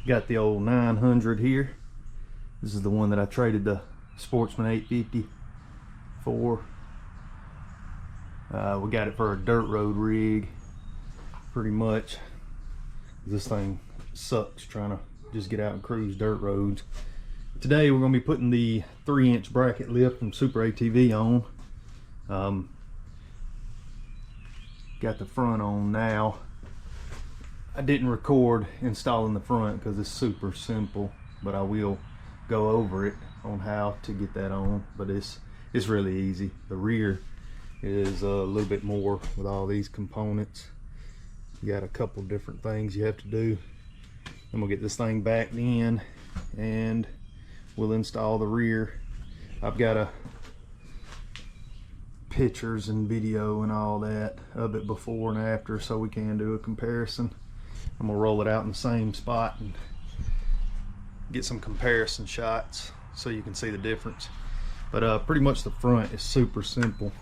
Got the old 900 here. This is the one that I traded the Sportsman 850 for. We got it for a dirt road rig, pretty much. This thing sucks trying to just get out and cruise dirt roads. Today we're going to be putting the 3-inch bracket lift from Super ATV on. Got the front on now. I didn't record installing the front because it's super simple, but I will go over it on how to get that on. But it's really easy. The rear is a little bit more with all these components. You got a couple different things you have to do. I'm gonna get this thing backed in and we'll install the rear. I've got a pictures and video and all that of it before and after, so we can do a comparison. I'm gonna roll it out in the same spot and get some comparison shots so you can see the difference. But pretty much the front is super simple.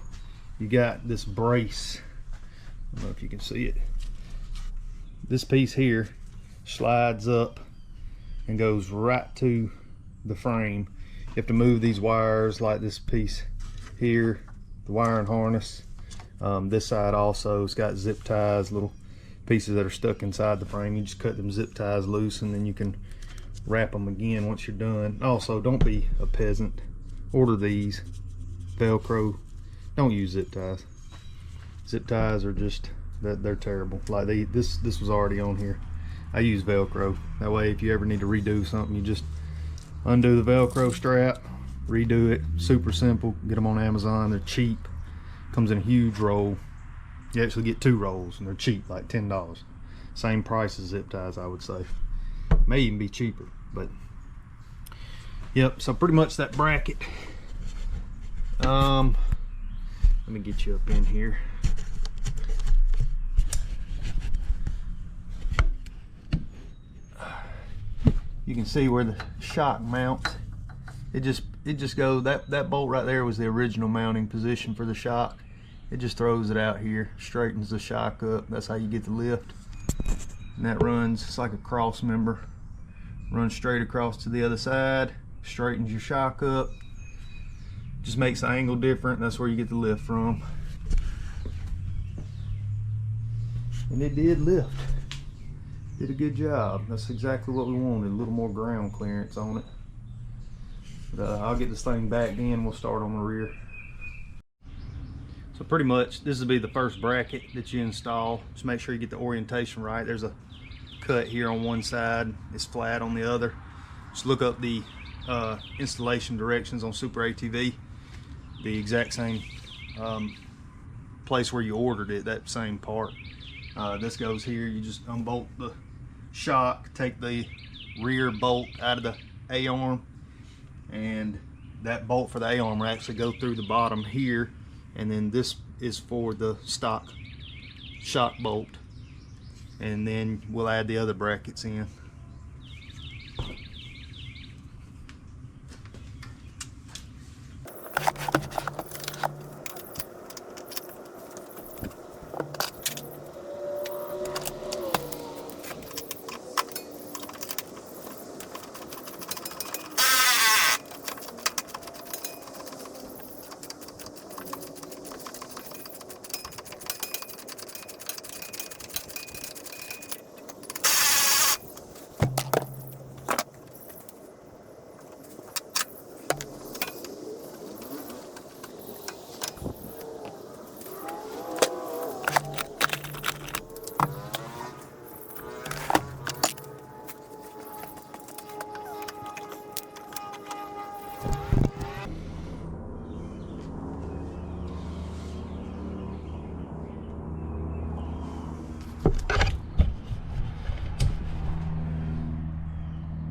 You got this brace, I don't know if you can see it. This piece here slides up and goes right to the frame. You have to move these wires like this piece here, the wiring harness. This side also has got zip ties, little pieces that are stuck inside the frame. You just cut them zip ties loose and then you can wrap them again once you're done. Also, don't be a peasant. Order these Velcro. Don't use zip ties. Zip ties are just, they're terrible. Like this was already on here. I use Velcro. That way if you ever need to redo something, you just undo the Velcro strap, redo it. Super simple. Get them on Amazon. They're cheap. Comes in a huge roll. You actually get 2 rolls and they're cheap, like $10. Same price as zip ties, I would say. May even be cheaper, but yep. So pretty much that bracket. Let me get you up in here. You can see where the shock mounts. It just goes, that bolt right there was the original mounting position for the shock. It just throws it out here, straightens the shock up. That's how you get the lift. And that runs, it's like a cross member. Runs straight across to the other side, straightens your shock up. Just makes the angle different. That's where you get the lift from. And it did lift. Did a good job. That's exactly what we wanted. A little more ground clearance on it. But I'll get this thing back in. We'll start on the rear. So pretty much this will be the first bracket that you install. Just make sure you get the orientation right. There's a cut here on one side. It's flat on the other. Just look up the installation directions on Super ATV. The exact same place where you ordered it, that same part. This goes here. You just unbolt the shock, take the rear bolt out of the A-arm, and that bolt for the A-arm will actually go through the bottom here, and then this is for the stock shock bolt, and then we'll add the other brackets in.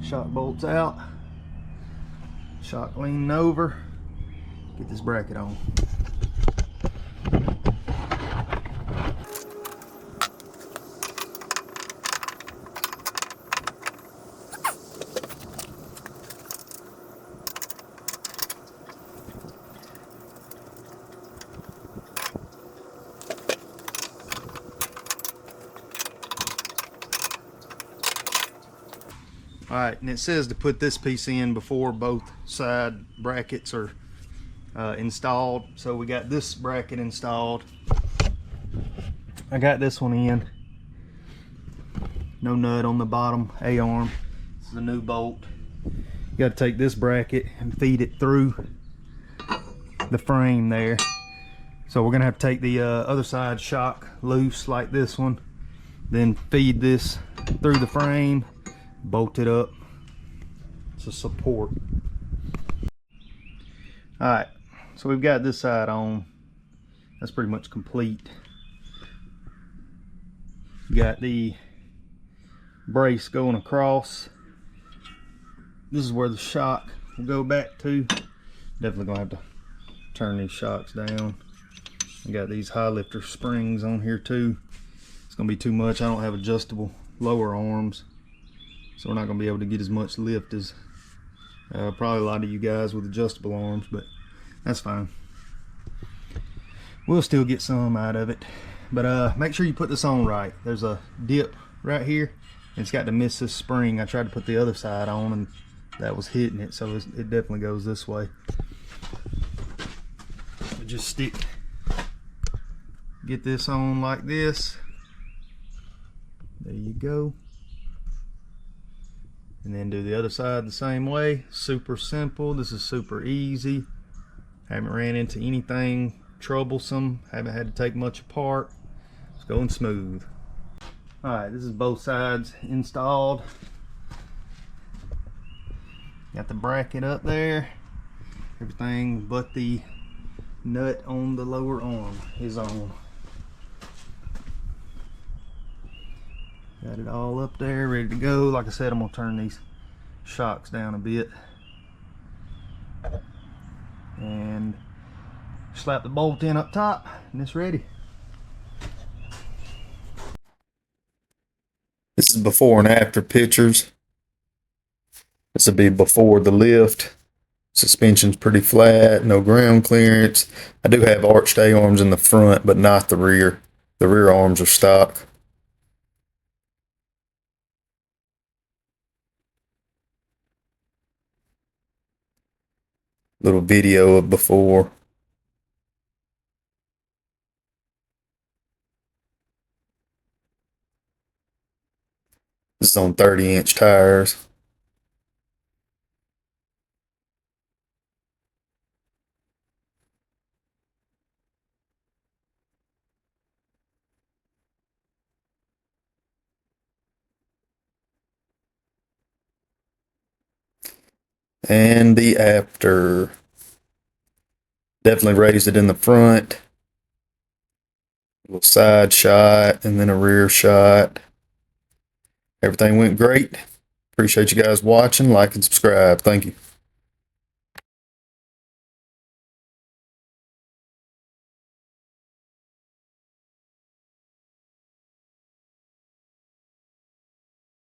Shock bolts out, shock leaning over, get this bracket on. Alright, and it says to put this piece in before both side brackets are installed. So we got this bracket installed. I got this one in. No nut on the bottom A-arm. This is a new bolt. You got to take this bracket and feed it through the frame there. So we're going to have to take the other side shock loose like this one. Then feed this through the frame, bolt it up. It's a support. Alright, so we've got this side on. That's pretty much complete. Got the brace going across. This is where the shock will go back to. Definitely gonna have to turn these shocks down. I got these high lifter springs on here too. It's gonna be too much. I don't have adjustable lower arms, so we're not gonna be able to get as much lift as probably a lot of you guys with adjustable arms, but that's fine. We'll still get some out of it. But make sure you put this on right. There's a dip right here. It's got to miss this spring. I tried to put the other side on and that was hitting it, so it definitely goes this way. So just get this on like this. There you go. And then do the other side the same way. Super simple. This is super easy. Haven't ran into anything troublesome. Haven't had to take much apart. It's going smooth. Alright, this is both sides installed. Got the bracket up there. Everything but the nut on the lower arm is on. Got it all up there, ready to go. Like I said, I'm gonna turn these shocks down a bit and slap the bolt in up top, and it's ready. This is before and after pictures. This will be before the lift. Suspension's pretty flat, no ground clearance. I do have arched A-arms in the front, but not the rear. The rear arms are stock. Little video of before. This is on 30-inch tires. And the after. Definitely raised it in the front. A little side shot and then a rear shot. Everything went great. Appreciate you guys watching. Like and subscribe. Thank you.